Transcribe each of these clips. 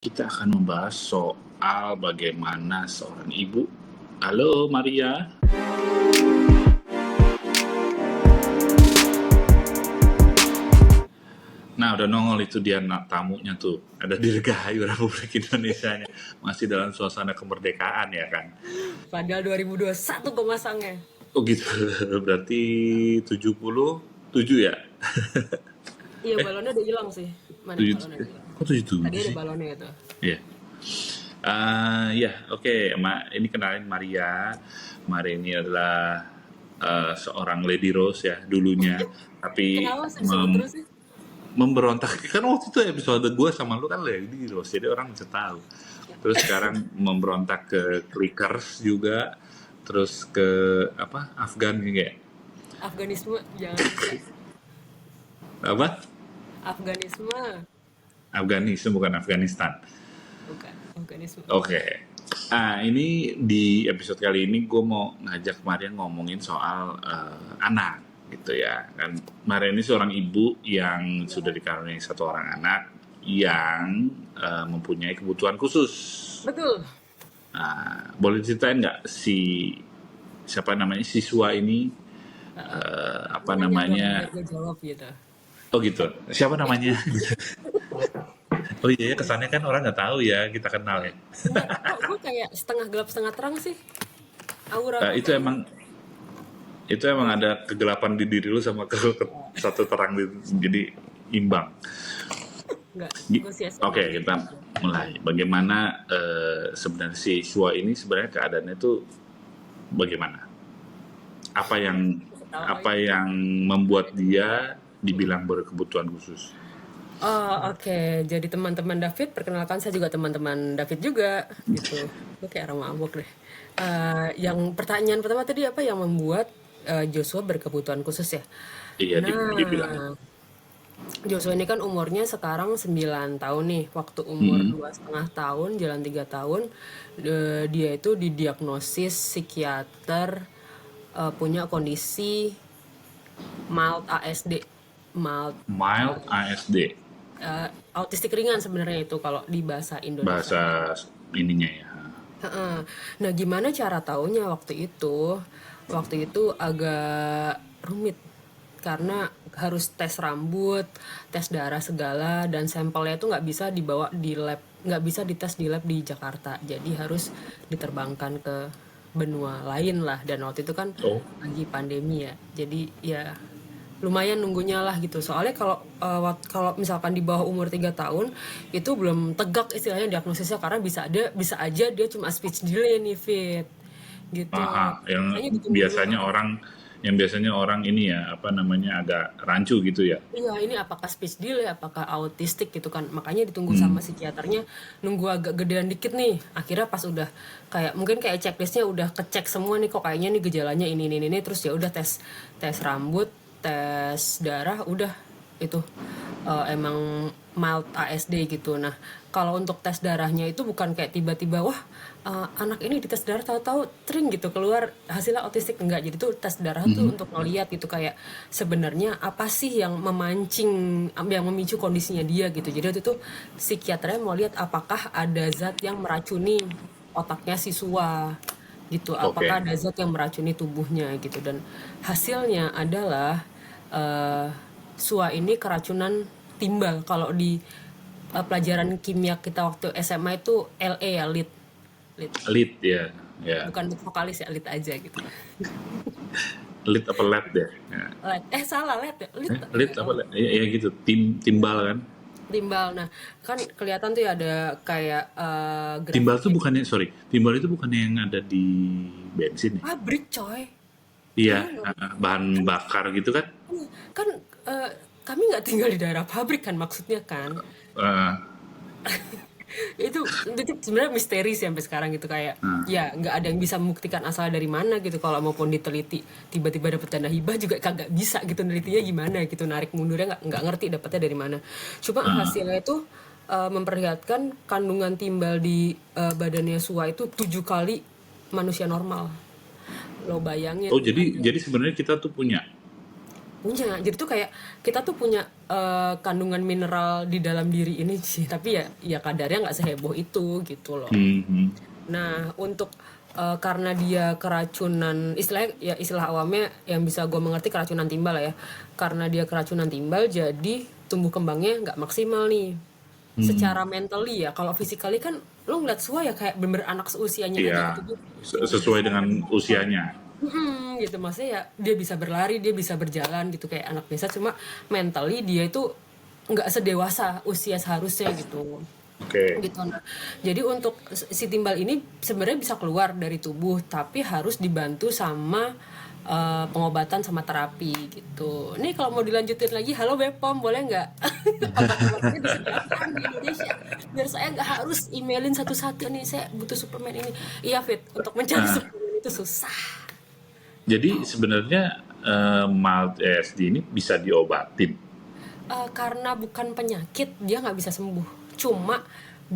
Kita akan membahas soal bagaimana seorang ibu. Halo Maria. Nah, udah nongol itu dia tamunya tuh. Ada Dirgahayu Republik Indonesia-nya. Masih dalam suasana kemerdekaan ya kan. Padahal 2021 pemasangnya. Oh gitu. Berarti 77 ya? Iya, balonnya udah hilang sih. Mana 7, balonnya udah hilang. kok 77 Tadi ada sih? balonnya itu. Iya. Ya, oke. Ini kenalin Maria. Maria ini adalah seorang Lady Rose ya dulunya. Tapi Kenapa sih disebut terus sih? memberontak. Kan waktu itu episode gue sama lu kan Lady Rose. Jadi orang bisa tahu. Terus sekarang memberontak ke Clickers juga. Terus ke apa? Afgan kayak. Afganisme, jangan lupa. Apa? Afganisme. Afganistan bukan Afghanistan. Bukan, Afganisme. Oke. Ini di episode kali ini gue mau ngajak Maria ngomongin soal anak gitu ya. Kan Maria ini seorang ibu yang sudah dikaruniai satu orang anak yang mempunyai kebutuhan khusus. Betul. Boleh ceritain nggak siapa namanya siswa ini apa namanya? Gue jawab gitu. Oh gitu. Siapa namanya? Oh iya ya, kesannya kan orang nggak tahu ya kita kenal ya. Enggak, kok gue kayak setengah gelap setengah terang sih. Aura gue Itu kayak emang ada kegelapan di diri lu sama satu terang jadi imbang. enggak. Gue Oke, sia-sia. kita mulai. Bagaimana sebenarnya siswa ini sebenarnya keadaannya itu bagaimana? Apa yang membuat dia dibilang berkebutuhan khusus? Oh, oke. Jadi teman-teman David, perkenalkan saya juga teman-teman David juga gitu. Gue kayak orang mabuk deh. Yang pertanyaan pertama tadi apa yang membuat Joshua berkebutuhan khusus ya? Iya, dibilang. Nah, Joshua ini kan umurnya sekarang 9 tahun nih. Waktu umur 2,5 tahun, jalan 3 tahun, dia itu didiagnosis psikiater punya kondisi mild ASD. Mild ASD, Autistik ringan sebenarnya itu kalau di bahasa Indonesia. bahasa ininya ya. Heeh. Nah, gimana cara taunya waktu itu? Waktu itu agak rumit karena harus tes rambut, tes darah segala, dan sampelnya itu nggak bisa dibawa di lab, nggak bisa dites di lab di Jakarta. Jadi harus diterbangkan ke benua lain lah. Dan waktu itu kan Oh, lagi pandemi ya. Jadi ya lumayan nunggunya lah gitu. Soalnya kalau misalkan di bawah umur 3 tahun itu belum tegak istilahnya diagnosisnya karena bisa aja dia cuma speech delay nih Fit. Gitu. Makanya ditunggu dulu. yang biasanya orang ini ya apa namanya agak rancu gitu ya. Iya, ini apakah speech delay, apakah autistik gitu kan. Makanya ditunggu sama psikiaternya, nunggu agak gedean dikit nih. Akhirnya pas udah mungkin kayak checklistnya udah kecek semua nih, kok kayaknya nih gejalanya ini. Terus ya udah tes tes rambut, tes darah, udah itu emang mild ASD gitu. Nah, kalau untuk tes darahnya itu bukan kayak tiba-tiba wah anak ini dites darah tahu-tahu tring gitu keluar hasilnya autistik, enggak. Jadi tuh tes darah tuh untuk ngeliat gitu kayak sebenarnya apa sih yang memicu kondisinya dia gitu. Jadi waktu itu psikiaternya mau lihat apakah ada zat yang meracuni otaknya siswa gitu, Oke. apakah ada zat yang meracuni tubuhnya gitu, dan hasilnya adalah eh Sua ini keracunan timbal. Kalau di pelajaran kimia kita waktu SMA itu LE ya, lead. Lead ya. Ya. Bukan lead vokalis ya, lead aja gitu. Lead apa led ya? Ya. Salah, lead ya, lead. Lead apa led? Ya, gitu. Timbal kan. Timbal. Nah, kan kelihatan tuh ya ada kayak Timbal tuh grafiknya. bukannya sorry. Timbal itu bukannya yang ada di bensin ya? Pabrik coy. Iya, Tahu nggak? bahan bakar gitu kan? Kan eh, kami nggak tinggal di daerah pabrik kan maksudnya kan. Eh, itu sebenarnya misteri sih sampai sekarang gitu, kayak ya nggak ada yang bisa membuktikan asal dari mana gitu. Kalau maupun diteliti tiba-tiba dapat dana hibah juga kagak bisa gitu, nelitinya gimana gitu, narik mundurnya nggak ngerti dapatnya dari mana. Cuma hasilnya itu memperlihatkan kandungan timbal di badannya Sua itu 7 kali manusia normal. Lo bayangin oh jadi sebenarnya kita tuh punya. punya, jadi tuh kayak kita tuh punya kandungan mineral di dalam diri ini sih, tapi ya kadarnya nggak seheboh itu gitu loh. Hmm. Nah, untuk karena dia keracunan, istilahnya ya istilah awamnya yang bisa gue mengerti keracunan timbal lah ya. Karena dia keracunan timbal, jadi tumbuh kembangnya nggak maksimal nih. Hmm. Secara mentally ya, kalau physically kan lo ngeliat Sua ya kayak bener anak seusianya aja Iya, gitu. Dia bisa sesuai dengan usianya. gitu, maksudnya ya dia bisa berlari, dia bisa berjalan gitu kayak anak biasa, cuma mentally dia itu nggak sedewasa usia seharusnya gitu. Oke. Gitu. Nah, jadi untuk si timbal ini sebenarnya bisa keluar dari tubuh, tapi harus dibantu sama pengobatan sama terapi gitu. Nih kalau mau dilanjutin lagi, halo Bepom, boleh nggak obat-obatnya disediakan di Indonesia? Biar saya nggak harus emailin satu-satu nih, saya butuh suplemen ini. Iya Fit, untuk mencari Nah, suplemen itu susah. jadi sebenarnya mild ASD ini bisa diobatin. Karena bukan penyakit, dia nggak bisa sembuh. Cuma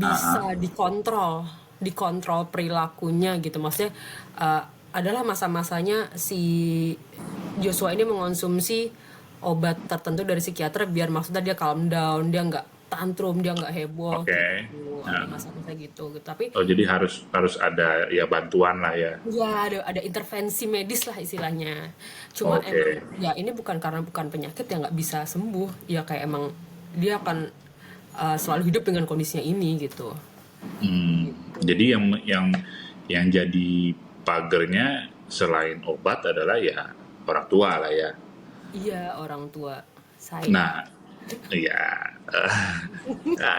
Ah, bisa dikontrol perilakunya gitu. Maksudnya adalah masa-masanya si Joshua ini mengonsumsi obat tertentu dari psikiater biar maksudnya dia calm down, dia nggak tantrum, dia nggak heboh oke. gitu. Ada Nah, masa-masa gitu. Tapi oh jadi harus harus ada ya bantuan lah ya. ya ada intervensi medis lah istilahnya. Cuma emang Oke. ya ini bukan karena bukan penyakit yang nggak bisa sembuh. Ya kayak emang dia akan selalu hidup dengan kondisinya ini gitu. Hmm, Gitu. jadi yang jadi pagernya selain obat adalah ya orang tua lah ya. Iya orang tua saya. Nah, ya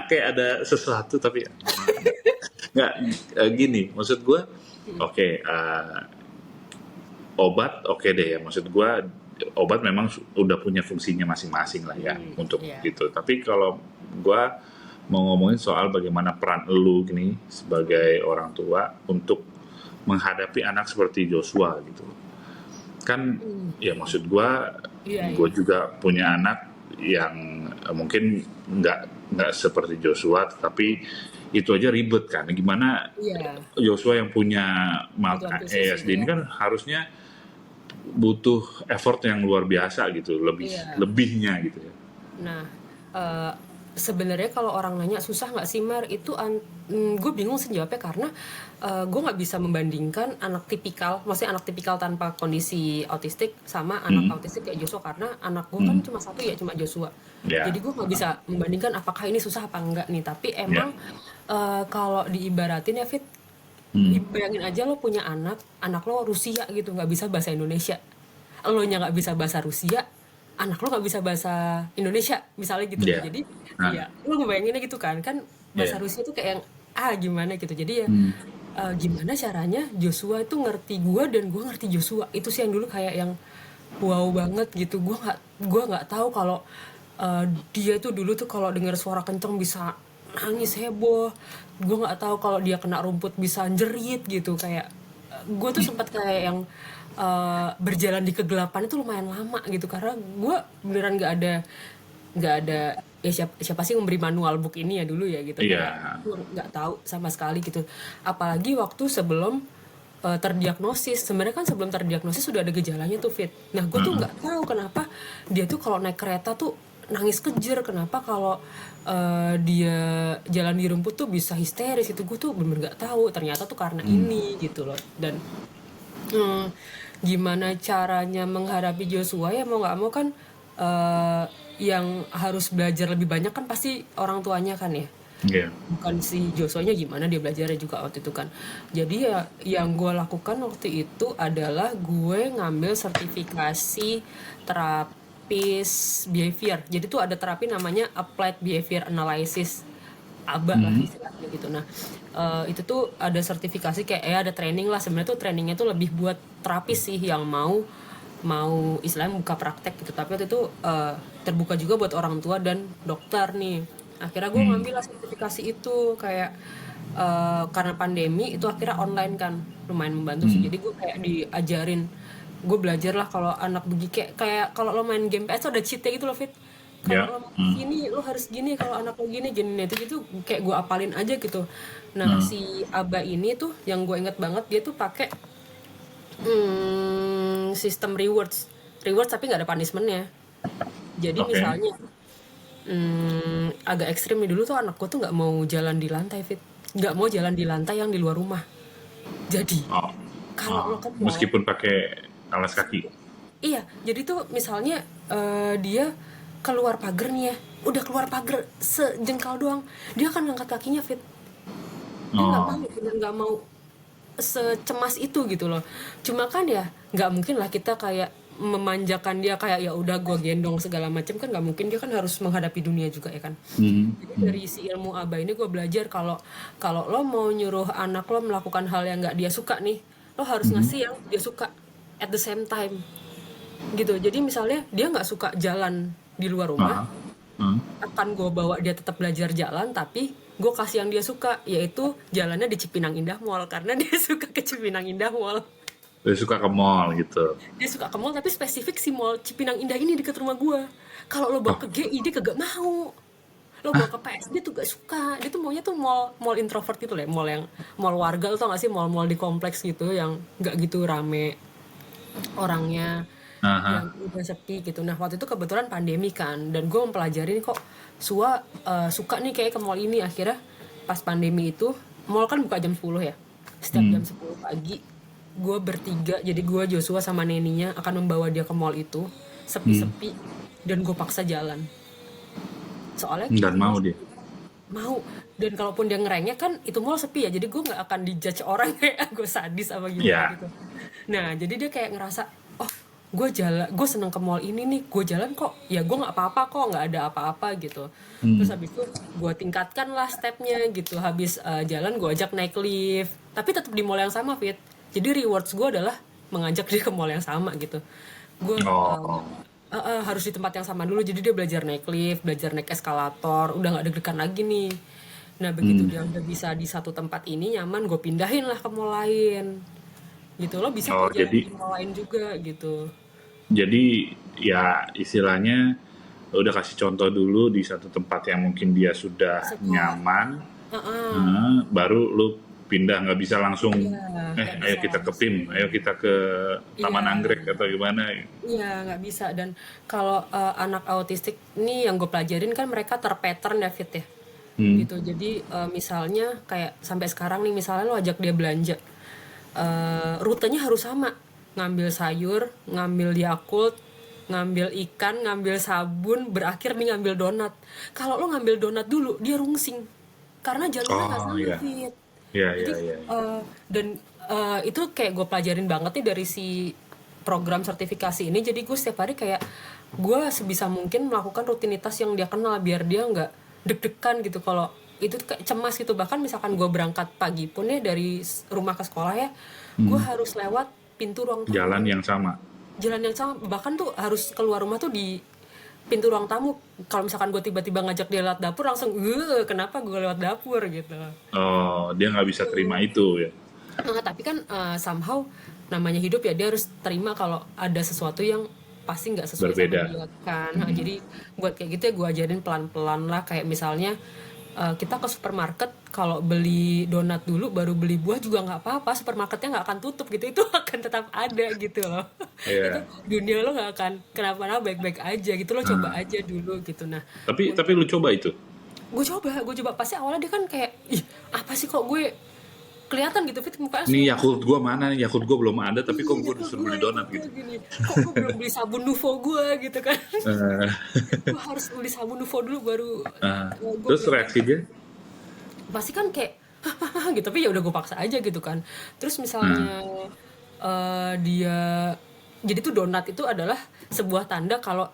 kayak ada sesuatu tapi nggak gini. Maksud gue, oke, obat oke deh ya. Maksud gue obat memang udah punya fungsinya masing-masing lah ya untuk Iya. gitu. Tapi kalau gue mau ngomongin soal bagaimana peran lu gini sebagai orang tua untuk menghadapi anak seperti Joshua gitu. Kan Hmm, ya maksud gua iya gue iya. juga punya anak yang mungkin nggak seperti Joshua, tapi itu aja ribet kan. Gimana Iya. Joshua yang punya mild Kebutuhan khusus gitu ASD ini ya. kan harusnya butuh effort yang luar biasa gitu, Iya. lebihnya gitu ya. Nah, eee, sebenarnya kalau orang nanya, "Susah nggak sih, Mar?" Itu gue bingung sih jawabnya karena, gue nggak bisa membandingkan anak tipikal, maksudnya anak tipikal tanpa kondisi autistik sama anak Hmm, autistik kayak Joshua, karena anak gue kan hmm, cuma satu ya, cuma Joshua. Jadi ya, gue nggak bisa membandingkan apakah ini susah apa enggak nih, tapi ya, emang, kalau diibaratin ya, Fit, hmm, bayangin aja lo punya anak lo Rusia gitu, nggak bisa bahasa Indonesia. Elonya nggak bisa bahasa Rusia, anak lo nggak bisa bahasa Indonesia, misalnya gitu nih. ya, Jadi, nah, ya lo ngebayanginnya gitu kan, kan bahasa ya, Rusia tuh kayak yang gimana gitu. Jadi ya hmm, gimana caranya Joshua itu ngerti gue dan gue ngerti Joshua. Itu sih yang dulu kayak yang wow banget gitu. Gue nggak tahu kalau dia tuh dulu tuh kalau dengar suara kenceng bisa nangis heboh. Gue nggak tahu kalau dia kena rumput bisa jerit gitu, kayak gue tuh sempat kayak yang berjalan di kegelapan itu lumayan lama gitu karena gue beneran nggak ada ya siapa sih yang memberi manual book ini ya dulu ya gitu, kayak iya, gue nggak tahu sama sekali gitu, apalagi waktu sebelum terdiagnosis. Sebenarnya kan sebelum terdiagnosis sudah ada gejalanya tuh Fit. Nah gue tuh nggak tahu kenapa dia tuh kalau naik kereta tuh nangis kejer, kenapa kalau dia jalan di rumput tuh bisa histeris itu, gue tuh bener nggak tahu ternyata tuh karena hmm, ini gitu loh. Dan Hmm, gimana caranya menghadapi Joshua ya mau nggak mau kan eh, yang harus belajar lebih banyak kan pasti orang tuanya kan ya, iya, bukan si Joshua-nya gimana dia belajarnya juga waktu itu kan. Jadi ya yang gue lakukan waktu itu adalah gue ngambil sertifikasi terapis behavior. Jadi tuh ada terapi namanya Applied Behavior Analysis, ABA lah hmm, istilahnya gitu. Nah, itu tuh ada sertifikasi kayak ada training lah. Sebenarnya tuh trainingnya tuh lebih buat terapis sih yang mau mau istilahnya buka praktek gitu. Tapi waktu itu terbuka juga buat orang tua dan dokter nih. Akhirnya gue hmm, ngambil lah sertifikasi itu kayak karena pandemi itu akhirnya online kan, lumayan membantu sih. hmm, Jadi gue kayak diajarin, gue belajar lah kalau anak begini kayak kalau lo main game PS tuh ada cheatnya gitu loh Fit. Kalau ya, lo mau hmm, gini lo harus gini, kalau anak lo gini gini. Nah, itu gitu kayak gue apalin aja gitu. Nah hmm, si Aba ini tuh yang gue inget banget dia tuh pakai sistem rewards rewards tapi nggak ada punishmentnya. Jadi oke, misalnya agak ekstrim nih. Dulu tuh anakku tuh nggak mau jalan di lantai, Fit. Nggak mau jalan di lantai yang di luar rumah. Jadi, Oh, kalau oh. lo ke mall, Meskipun pakai alas kaki. iya, jadi tuh misalnya dia keluar pagar nih ya, udah keluar pagar sejengkal doang, dia akan ngangkat kakinya, Fit. Dia nggak mau, Oh, bener nggak mau secemas itu gitu loh. Cuma kan ya nggak mungkin lah kita kayak memanjakan dia kayak ya udah gue gendong segala macam, kan nggak mungkin, dia kan harus menghadapi dunia juga ya kan. hmm, Jadi hmm, dari si ilmu aba ini gue belajar kalau kalau lo mau nyuruh anak lo melakukan hal yang nggak dia suka nih, lo harus hmm. ngasih yang dia suka at the same time gitu. Jadi misalnya dia nggak suka jalan di luar rumah, Ah, hmm. akan gue bawa dia tetap belajar jalan, tapi gue kasih yang dia suka, yaitu jalannya di Cipinang Indah Mall karena dia suka ke Cipinang Indah Mall. Dia suka ke mall gitu. Dia suka ke mall tapi spesifik si mall Cipinang Indah ini deket rumah gue. Kalau lo bawa Oh, ke GI dia kagak mau. Lo bawa ke PS dia tuh gak suka. Dia tuh maunya tuh mall introvert gitu lah, mall warga. Lo tau gak sih mall-mall di kompleks gitu yang gak gitu rame orangnya, yang aha. udah sepi gitu. Nah waktu itu kebetulan pandemi kan, dan gue mempelajari nih kok Sua suka nih kayak ke mall ini. Akhirnya pas pandemi itu mall kan buka jam 10 ya, setiap jam Hmm. 10 pagi gue bertiga, jadi gue, Joshua sama Neninya akan membawa dia ke mall itu Hmm. sepi-sepi, dan gue paksa jalan soalnya Dan itu mall mau dia. sepi. Mau. Dan kalaupun dia ngerengek kan itu mall sepi ya, jadi gue nggak akan dijudge orang kayak gue sadis apa gimana Ya. gitu. Nah jadi dia kayak ngerasa, oh gue seneng ke mall ini nih, gue jalan kok ya, gue nggak apa-apa kok, nggak ada apa-apa gitu. Terus Hmm. habis itu gue tingkatkan lah stepnya gitu, habis jalan gue ajak naik lift, tapi tetap di mall yang sama, Fit. Jadi rewards gue adalah mengajak dia ke mall yang sama gitu. Gue Oh. harus di tempat yang sama dulu, jadi dia belajar naik lift, belajar naik eskalator, udah nggak deg-degan lagi nih. Nah begitu Hmm. dia udah bisa di satu tempat ini nyaman, gue pindahin lah ke mall lain gitu. Lo bisa Oh, kok jalan jadi di mall lain juga gitu. jadi ya istilahnya udah kasih contoh dulu di satu tempat yang mungkin dia sudah Suka. nyaman, Heeh. baru lu pindah, nggak bisa langsung Iya, nggak ayo bisa kita ke PIM, langsung. ayo kita ke Iya, Taman Anggrek atau gimana. iya nggak bisa. Dan kalau anak autistik nih yang gue pelajarin kan mereka terpattern ya, Fit ya. Hmm. Gitu. Jadi misalnya kayak sampai sekarang nih, misalnya lo ajak dia belanja, rutenya harus sama, ngambil sayur, ngambil Yakult, ngambil ikan, ngambil sabun, berakhir nih ngambil donat. Kalau lo ngambil donat dulu dia rungsing karena jalurnya nggak Oh sama, ya, Fit. ya, Jadi ya, ya. dan itu kayak gue pelajarin banget nih dari si program sertifikasi ini. Jadi gue setiap hari kayak gue sebisa mungkin melakukan rutinitas yang dia kenal biar dia nggak deg-degan gitu kalau itu tuh kayak cemas gitu. Bahkan misalkan gue berangkat pagi pun ya dari rumah ke sekolah ya, gue harus lewat pintu ruang Jalan tamu, yang sama. jalan yang sama. Bahkan tuh harus keluar rumah tuh di pintu ruang tamu. Kalau misalkan gue tiba-tiba ngajak dia lewat dapur, langsung kenapa gue lewat dapur gitu. Oh, dia nggak bisa terima itu ya. Nah, tapi kan somehow namanya hidup ya, dia harus terima kalau ada sesuatu yang pasti nggak sesuai sama Berbeda. dia kan. Nah, jadi buat kayak gitu ya gue ajarin pelan-pelan lah, kayak misalnya kita ke supermarket, kalau beli donat dulu baru beli buah juga nggak apa-apa, supermarketnya nggak akan tutup gitu, itu akan tetap ada gitu loh. Itu Iya. dunia lo nggak akan kenapa-napa, baik-baik aja gitu, lo coba Nah, aja dulu gitu. Nah tapi untuk lu coba itu. gue coba pasti awalnya dia kan kayak, ih apa sih kok gue kelihatan gitu, Fit, mukanya Nih susah. Yakult gua mana nih? Yakult gua belum ada, tapi kok Iya, gua Yakult disuruh gue, beli Yakult donat gue gitu. gini. Kok gue belum beli sabun Nuvo gue gitu kan. Eh, Gue harus beli sabun Nuvo dulu baru gue terus beli reaksi Yakult. dia? Pasti kan kayak gitu, tapi ya udah gue paksa aja gitu kan. Terus Nah, misalnya dia, jadi tuh donat itu adalah sebuah tanda kalau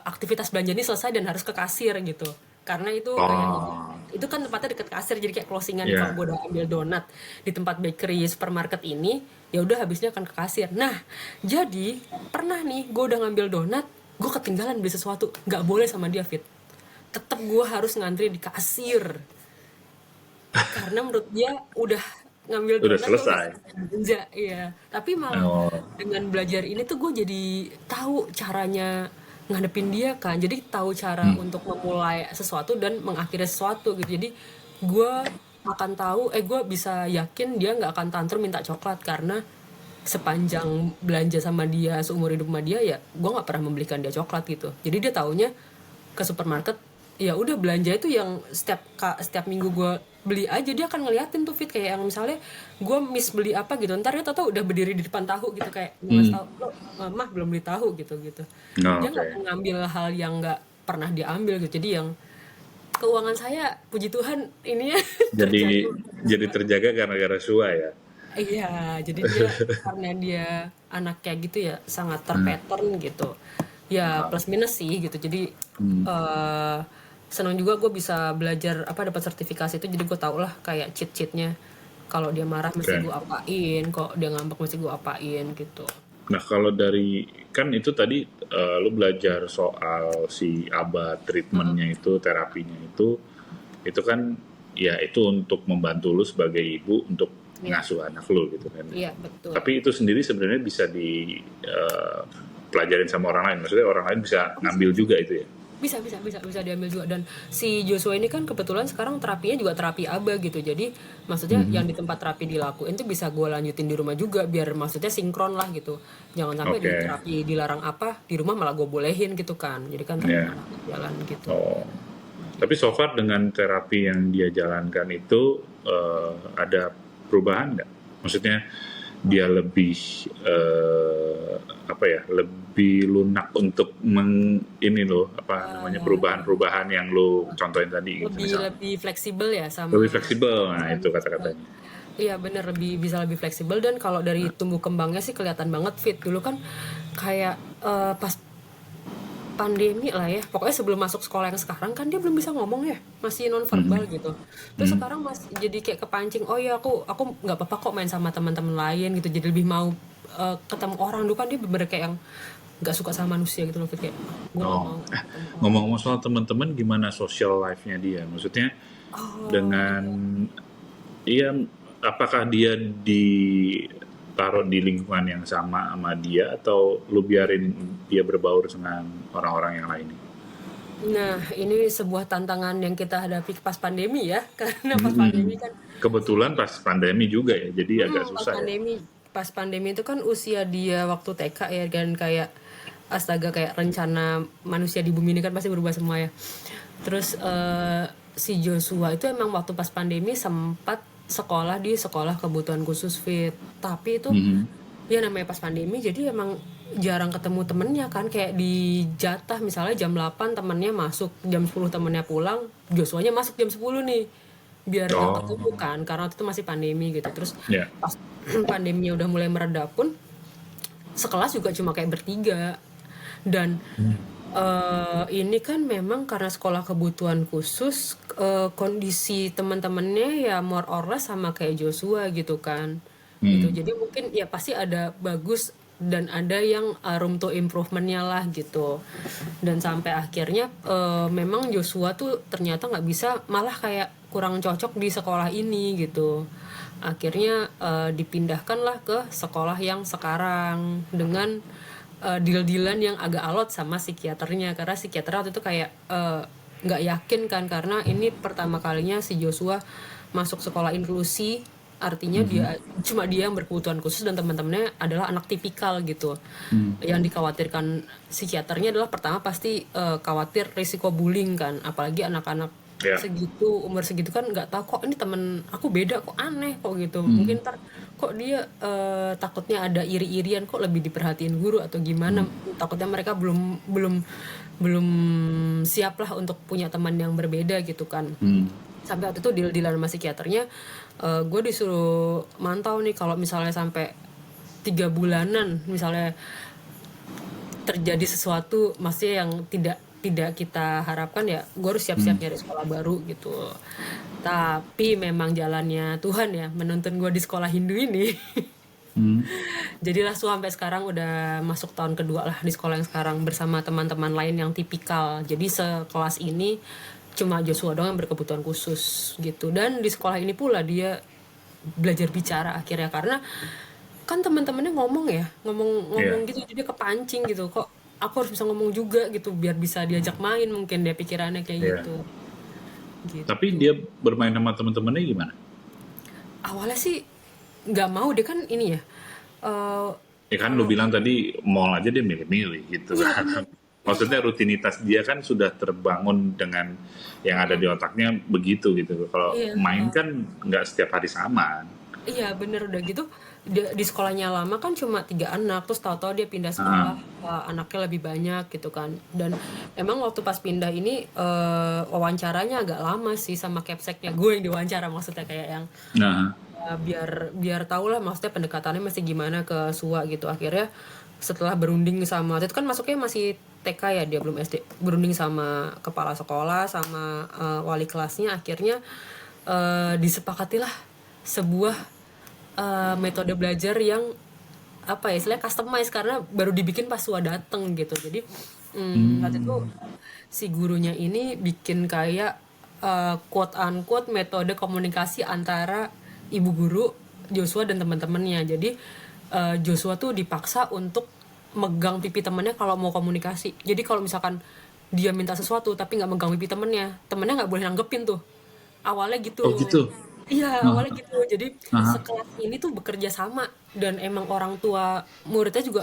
aktivitas belanja ini selesai dan harus ke kasir gitu. Karena itu kayak oh, itu kan tempatnya deket kasir, jadi kayak closingan nih. Kalau ya. gue udah ambil donat di tempat bakery supermarket ini, ya udah habisnya akan ke kasir. Nah jadi pernah nih gue udah ngambil donat, gue ketinggalan beli sesuatu, nggak boleh sama dia, Fit. Tetap gue harus ngantri di kasir karena menurut dia udah ngambil Udah donat tuh udah selesai. selesai belanja. Iya, tapi malah Oh, dengan belajar ini tuh gue jadi tahu caranya ngadepin dia kan, jadi tahu cara hmm. untuk memulai sesuatu dan mengakhiri sesuatu gitu. Jadi gue akan tahu, gue bisa yakin dia nggak akan tantrum minta coklat, karena sepanjang belanja sama dia, seumur hidup sama dia, ya gue nggak pernah membelikan dia coklat gitu. Jadi dia taunya ke supermarket ya udah belanja itu yang setiap minggu gue beli aja, dia akan ngeliatin tuh Fit, kayak yang misalnya gue miss beli apa gitu, ntar dia tau udah berdiri di depan tahu gitu, kayak ngasih Hmm. tau lo, mah belum beli tahu gitu gitu. Oh, Dia nggak oke. akan ngambil hal yang nggak pernah diambil gitu, jadi yang keuangan saya puji Tuhan ini ya terjaga Jadi untuk jadi Joshua. terjaga gara-gara Shua ya. Iya, jadi dia karena dia anak kayak gitu ya sangat Hmm. terpattern gitu. Ya Oh. plus minus sih gitu. Jadi Hmm. eh senang juga gue bisa belajar apa dapat sertifikasi itu. Jadi gue tau lah kayak cheat-cheatnya. Kalau dia marah mesti Oke. gue apain, kok dia ngambek mesti gue apain gitu. Nah, kalau dari kan itu tadi lu belajar soal si ABA Mm-mm. treatmentnya itu, terapinya itu kan ya itu untuk membantu lu sebagai ibu untuk Iya, ngasuh anak lu gitu kan. iya betul. Tapi itu sendiri sebenarnya bisa di pelajarin sama orang lain. Maksudnya orang lain bisa Bisa, ngambil bisa. juga itu ya. Bisa diambil juga. Dan si Joshua ini kan kebetulan sekarang terapinya juga terapi ABA gitu, jadi maksudnya yang di Mhm. tempat terapi dilakuin tuh bisa gue lanjutin di rumah juga, biar maksudnya sinkron lah gitu, jangan sampai di Oke. terapi dilarang apa di rumah malah gue bolehin gitu kan, jadi kan Ya. terapinya jalan gitu. Oh. Tapi so far dengan terapi yang dia jalankan itu ada perubahan nggak? Maksudnya dia lebih apa ya? Lebih lunak untuk ini loh apa namanya Eh, perubahan-perubahan yang lo contohin tadi gitu lebih misalnya. lebih fleksibel ya Lebih sama fleksibel, nah lebih itu fleksibel. kata-katanya. Iya bener, bisa lebih fleksibel. Dan kalau dari tumbuh kembangnya sih kelihatan banget Fit. Dulu kan kayak pas pandemi lah ya, pokoknya sebelum masuk sekolah yang sekarang kan dia belum bisa ngomong ya, masih Mhm. nonverbal gitu. Terus Mhm. sekarang masih jadi kayak kepancing, oh ya aku nggak apa-apa kok main sama teman-teman lain gitu, jadi lebih mau ketemu orang. Dulu kan dia bener kayak yang nggak suka sama manusia gitu loh Fit, kayak gue nggak Oh, mau ketemu orang. ngomong-ngomong soal teman-teman, gimana social life-nya dia? Maksudnya dengan Iya. iya, apakah dia ditaruh di lingkungan yang sama dia atau lu biarin dia berbaur dengan orang-orang yang lain? Nah, ini sebuah tantangan yang kita hadapi pas pandemi ya, karena pas pandemi Mhm. kan Kebetulan pas pandemi juga ya, jadi agak pas susah ya. pandemi itu kan usia dia waktu TK ya, dan kayak astaga, kayak rencana manusia di bumi ini kan pasti berubah semua ya. Terus si Joshua itu emang waktu pas pandemi sempat sekolah di sekolah kebutuhan khusus Fit, tapi itu Mhm. ya namanya pas pandemi jadi emang jarang ketemu temennya kan, kayak di jatah misalnya jam 8 temennya masuk, jam 10 temennya pulang, Joshuanya masuk jam 10 nih, biar nggak ketemu Oh, kan karena waktu itu masih pandemi gitu. Terus ya. pas pandeminya udah mulai mereda pun sekelas juga cuma kayak bertiga. Dan ini kan memang karena sekolah kebutuhan khusus, kondisi teman-temannya ya more or less sama kayak Joshua gitu kan. Gitu. Hmm. Jadi mungkin ya pasti ada bagus dan ada yang room to improvement-nya lah gitu. Dan sampai akhirnya memang Joshua tuh ternyata nggak bisa, malah kayak kurang cocok di sekolah ini gitu. Akhirnya dipindahkan lah ke sekolah yang sekarang dengan deal-dealan yang agak alot sama psikiaternya, karena psikiater waktu itu kayak nggak yakin kan, karena ini pertama kalinya si Joshua masuk sekolah inklusi, artinya Mhm. cuma dia yang berkebutuhan khusus dan teman-temannya adalah anak tipikal gitu. Hmm. Yang dikhawatirkan psikiaternya adalah pertama pasti khawatir risiko bullying kan, apalagi anak-anak Ya. segitu, umur segitu kan nggak tahu kok ini temen aku beda, kok aneh kok gitu, Hmm. mungkin ntar kok dia takutnya ada iri-irian, kok lebih diperhatiin guru atau gimana, Hmm. takutnya mereka belum belum belum siap lah untuk punya teman yang berbeda gitu kan. Hmm. Sampai waktu itu deal-dealan sama psikiaternya, gue disuruh mantau nih kalau misalnya sampai 3 bulanan misalnya terjadi sesuatu maksudnya yang tidak tidak kita harapkan, ya gue harus siap-siap Hmm. nyari sekolah baru gitu. Tapi memang jalannya Tuhan ya menuntun gue di sekolah Hindu ini. Hmm. Jadilah sampai sekarang udah masuk tahun kedua lah di sekolah yang sekarang bersama teman-teman lain yang tipikal. Jadi sekelas ini cuma Joshua doang yang berkebutuhan khusus gitu. Dan di sekolah ini pula dia belajar bicara akhirnya, karena kan teman-temannya ngomong Ya. gitu, jadi kepancing gitu, kok aku harus bisa ngomong juga gitu biar bisa diajak main, mungkin dia pikirannya kayak Ya. gitu Tapi gitu. dia bermain sama teman-temannya gimana? Awalnya sih nggak mau, dia kan ini ya, eh Ya kan lu bilang tadi mall aja dia milih-milih gitu iya kan. bener. Maksudnya rutinitas dia kan sudah terbangun dengan yang ada di otaknya begitu gitu. Kalau Iya, main kan nggak setiap hari sama. iya bener udah gitu di sekolahnya lama kan cuma 3 anak terus tahu-tahu dia pindah Ah, sekolah anaknya lebih banyak gitu kan dan emang waktu pas pindah ini wawancaranya agak lama sih sama capseknya gue yang diwawancara maksudnya kayak yang nah, biar biar tau lah maksudnya pendekatannya masih gimana ke Sua gitu akhirnya setelah berunding sama itu kan masuknya masih TK ya dia belum SD berunding sama kepala sekolah sama wali kelasnya akhirnya disepakatilah sebuah metode belajar yang apa ya istilahnya customize karena baru dibikin pas Sua dateng gitu jadi waktu itu hmm, si gurunya ini bikin kayak quote unquote metode komunikasi antara ibu guru Joshua dan teman-temannya jadi Joshua tuh dipaksa untuk megang pipi temennya kalau mau komunikasi jadi kalau misalkan dia minta sesuatu tapi nggak megang pipi temennya nggak boleh nanggepin tuh awalnya oh gitu gitu. iya Ah, awalnya gitu jadi ah, sekelas ini tuh bekerja sama dan emang orang tua muridnya juga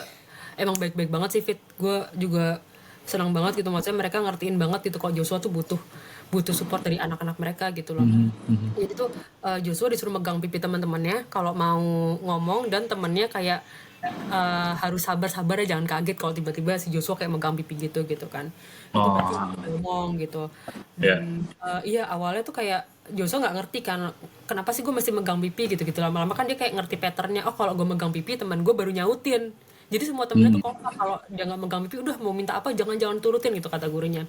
emang baik-baik banget sih Fit gue juga senang banget gitu maksudnya mereka ngertiin banget gitu kalau Joshua tuh butuh butuh support dari anak-anak mereka gitu loh mhm, mhm. jadi tuh Joshua disuruh megang pipi teman-temannya kalau mau ngomong dan temennya kayak harus sabar-sabar ya jangan kaget kalau tiba-tiba si Joshua kayak megang pipi gitu gitu kan itu berarti Oh, ngomong gitu ya. dan iya awalnya tuh kayak Joshua nggak ngerti kan kenapa sih gue mesti megang pipi gitu gitu lama-lama kan dia kayak ngerti patternnya oh kalau gue megang pipi teman gue baru nyautin jadi semua temennya Hmm, tuh kalau dia nggak megang pipi udah mau minta apa jangan-jangan turutin gitu kata gurunya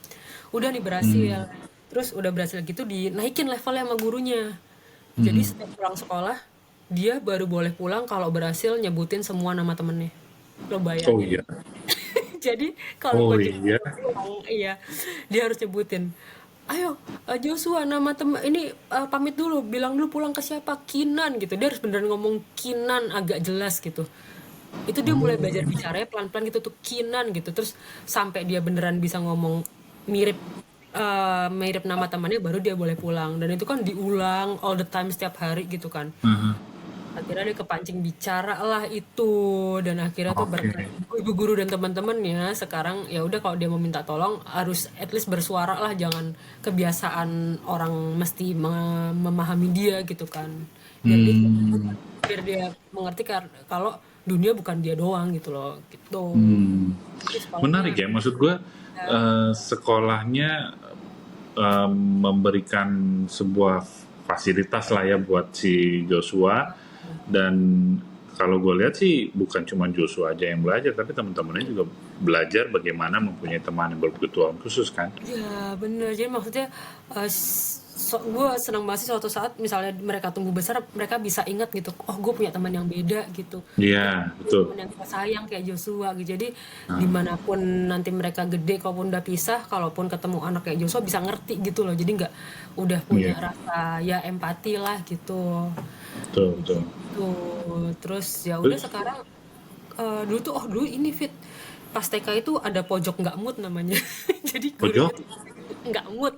udah nih hmm, berhasil terus udah berhasil gitu dinaikin levelnya sama gurunya jadi mhm. setiap pulang sekolah dia baru boleh pulang kalau berhasil nyebutin semua nama temennya lo Oh bayangin iya. jadi kalau Oh coach iya. pulang iya dia harus nyebutin ayo Joshua nama teman ini pamit dulu bilang dulu pulang ke siapa Kinan gitu dia harus beneran ngomong Kinan agak jelas gitu itu dia mulai belajar Oh. bicaranya pelan-pelan gitu tuh Kinan gitu terus sampai dia beneran bisa ngomong mirip mirip nama temannya baru dia boleh pulang dan itu kan diulang all the time setiap hari gitu kan Aha. akhirnya dia kepancing bicara lah itu dan akhirnya tuh Oke. berkat ibu guru dan teman-temannya sekarang ya udah kalau dia mau minta tolong harus at least bersuara lah jangan kebiasaan orang mesti memahami dia gitu kan biar dia Hmm, biar dia mengerti kalau dunia bukan dia doang gitu loh gitu hmm. jadi Menarik sekolahnya ya. Maksud gue sekolahnya memberikan sebuah fasilitas lah ya buat si Joshua dan kalau gue lihat sih bukan cuma Joshua aja yang belajar tapi teman-temannya juga belajar bagaimana mempunyai teman yang berkebutuhan khusus kan. iya bener jadi maksudnya gue senang banget sih suatu saat misalnya mereka tumbuh besar mereka bisa ingat gitu oh gue punya teman yang beda gitu Iya, punya betul. teman yang kita sayang kayak Joshua gitu jadi Nah, dimanapun nanti mereka gede kalaupun udah pisah kalaupun ketemu anak kayak Joshua bisa ngerti gitu loh jadi nggak udah punya iya, rasa ya empati lah gitu betul, betul. gitu terus ya udah Terus sekarang dulu tuh oh dulu ini Fit pas TK itu ada pojok nggak mood namanya jadi gurunya pojok, tuh nggak mood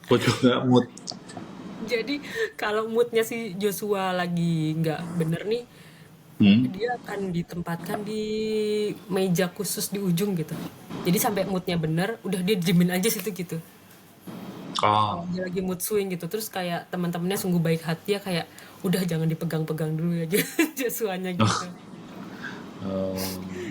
pojok nggak mood. jadi kalau moodnya si Joshua lagi nggak bener nih Hmm? dia akan ditempatkan di meja khusus di ujung gitu jadi sampai moodnya bener udah dia diemin aja situ gitu kalau Oh, dia lagi mood swing gitu terus kayak teman-temannya sungguh baik hati ya kayak udah jangan dipegang-pegang dulu ya Joshuanya gitu eh,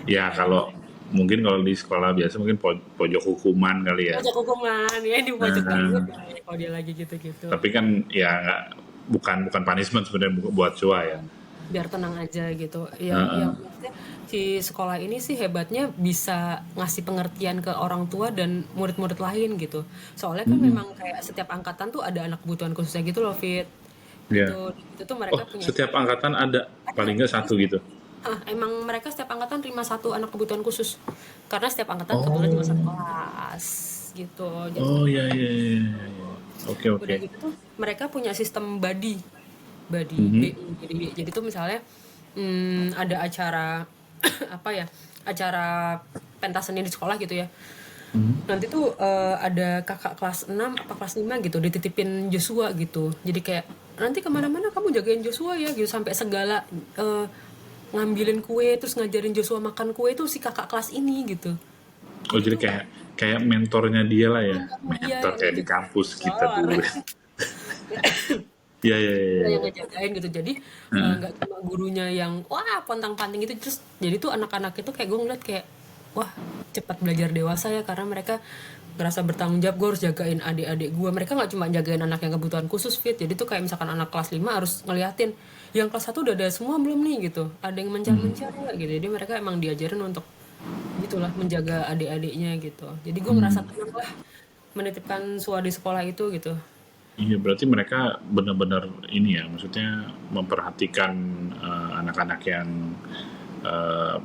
ya kalau mungkin kalau di sekolah biasa mungkin pojok hukuman kali ya. pojok hukuman ya di pojok banget Nah, ya, kalau dia lagi gitu-gitu tapi kan ya bukan bukan punishment sebenarnya buat Chua ya. biar tenang aja gitu ya Heeh. yang maksudnya si sekolah ini sih hebatnya bisa ngasih pengertian ke orang tua dan murid-murid lain gitu soalnya kan Mm-mm. memang kayak setiap angkatan tuh ada anak kebutuhan khususnya gitu loh Fit Ya. gitu itu tuh Oh, mereka punya setiap angkatan ada ada paling nggak satu gitu. emang mereka setiap angkatan terima satu anak kebutuhan khusus karena setiap angkatan kebetulan cuma satu Oh, kelas gitu jadi oh ya ya ya, ya, ya. Oke udah oke. gitu tuh mereka punya sistem buddy buddy Mhm. BU jadi tuh misalnya ada acara apa ya acara pentas seni di sekolah gitu ya Mhm. nanti tuh ada kakak kelas 6 apa kelas 5 gitu dititipin Joshua gitu jadi kayak nanti kemana-mana kamu jagain Joshua ya gitu sampai segala ngambilin kue terus ngajarin Joshua makan kue tuh si kakak kelas ini gitu Oh jadi jadi tuh kayak kayak mentornya dia lah ya, Iya mentor yang kayak di ngejagain kampus kita mentor. dulu. Iya iya iya. Iya, yang Iya. ngejagain gitu. Jadi Heeh. nggak cuma gurunya yang wah pontang-panting gitu, terus jadi tuh anak-anak itu kayak gue ngeliat kayak wah cepat belajar dewasa ya karena mereka ngerasa bertanggung jawab, gue harus jagain adik-adik gue. Mereka nggak cuma jagain anak yang kebutuhan khusus fit, jadi tuh kayak misalkan anak kelas 5 harus ngeliatin yang kelas 1 udah ada semua belum nih gitu, ada yang mencar-mencar nggak gitu. Jadi mereka emang diajarin untuk gitulah menjaga adik-adiknya gitu. Jadi gue ngerasa tenang lah menitipkan Sua di sekolah itu gitu. Iya, berarti mereka benar-benar ini ya, maksudnya memperhatikan anak-anak yang